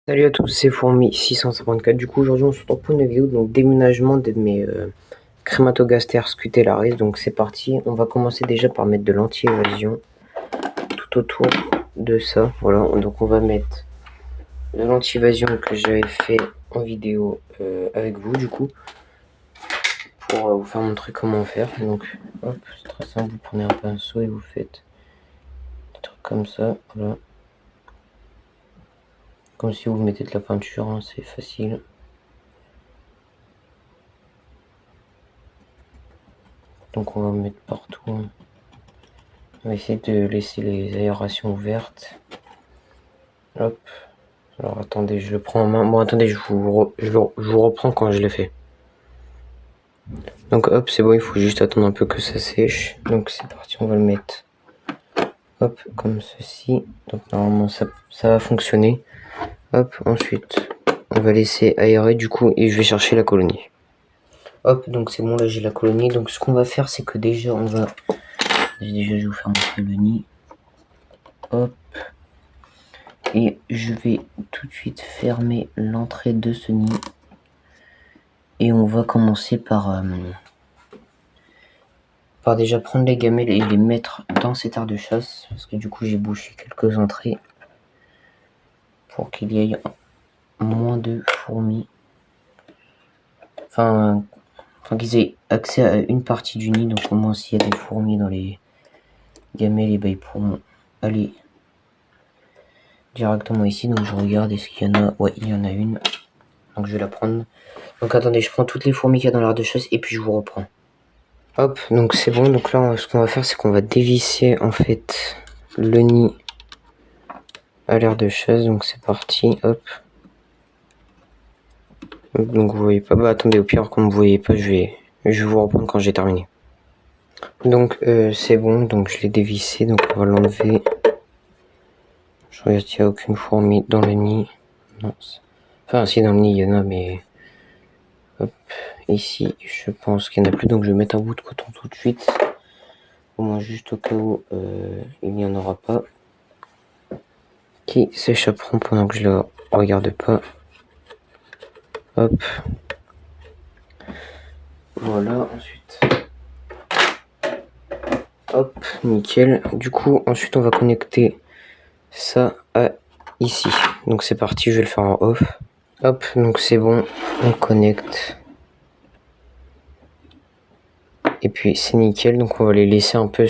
Salut à tous, c'est Fourmi654. Du coup, aujourd'hui, on se retrouve pour une vidéo donc déménagement de mes Crématogaster Scutellaris. Donc, c'est parti. On va commencer déjà par mettre de l'anti-évasion tout autour de ça. Voilà, donc on va mettre de l'anti-évasion que j'avais fait en vidéo avec vous, du coup, pour vous faire montrer comment faire. Donc, hop, c'est très simple. Vous prenez un pinceau et vous faites des trucs comme ça. Voilà. Comme si vous mettez de la peinture, hein, c'est facile. Donc on va mettre partout. On va essayer de laisser les aérations ouvertes. Hop. Alors attendez, je le prends en main. Bon attendez, je vous reprends quand je l'ai fait. Donc hop, c'est bon, il faut juste attendre un peu que ça sèche. Donc c'est parti, on va le mettre. Hop, comme ceci. Donc normalement ça va fonctionner. Hop, ensuite on va laisser aérer du coup et je vais chercher la colonie. Hop, donc c'est bon, là j'ai la colonie. Donc ce qu'on va faire, c'est que déjà on va... Déjà je vais vous faire montrer le nid. Hop. Et je vais tout de suite fermer l'entrée de ce nid. Et on va commencer par déjà prendre les gamelles et les mettre dans cet aire de chasse. Parce que du coup j'ai bouché quelques entrées. Pour qu'il y ait moins de fourmis. Enfin qu'ils aient accès à une partie du nid. Donc au moins s'il y a des fourmis dans les gamelles, et ben, ils pourront aller directement ici. Donc je regarde, est-ce qu'il y en a? Ouais, il y en a une. Donc je vais la prendre. Donc attendez, je prends toutes les fourmis qu'il y a dans l'aire de chasse et puis je vous reprends. Hop, donc c'est bon. Donc là, ce qu'on va faire, c'est qu'on va dévisser en fait le nid à l'aire de chasse. Donc c'est parti. Hop. Donc vous voyez pas. Bah attendez, au pire, comme vous voyez pas, je vais vous reprendre quand j'ai terminé. Donc c'est bon. Donc je l'ai dévissé. Donc on va l'enlever. Je regarde s'il n'y a aucune fourmi dans le nid. Non. Enfin, si, dans le nid, il y en a, mais... Hop. Ici, je pense qu'il n'y en a plus. Donc je vais mettre un bout de coton tout de suite. Au moins juste au cas où il n'y en aura pas. Qui s'échapperont pendant que je la regarde pas. Hop. Voilà, ensuite. Hop, nickel. Du coup, ensuite on va connecter ça à ici. Donc c'est parti, je vais le faire en off. Hop, donc c'est bon, on connecte. Et puis c'est nickel, donc on va les laisser un peu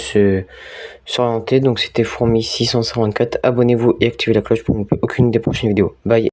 s'orienter. Donc c'était Fourmi654. Abonnez-vous et activez la cloche pour ne louper aucune des prochaines vidéos. Bye.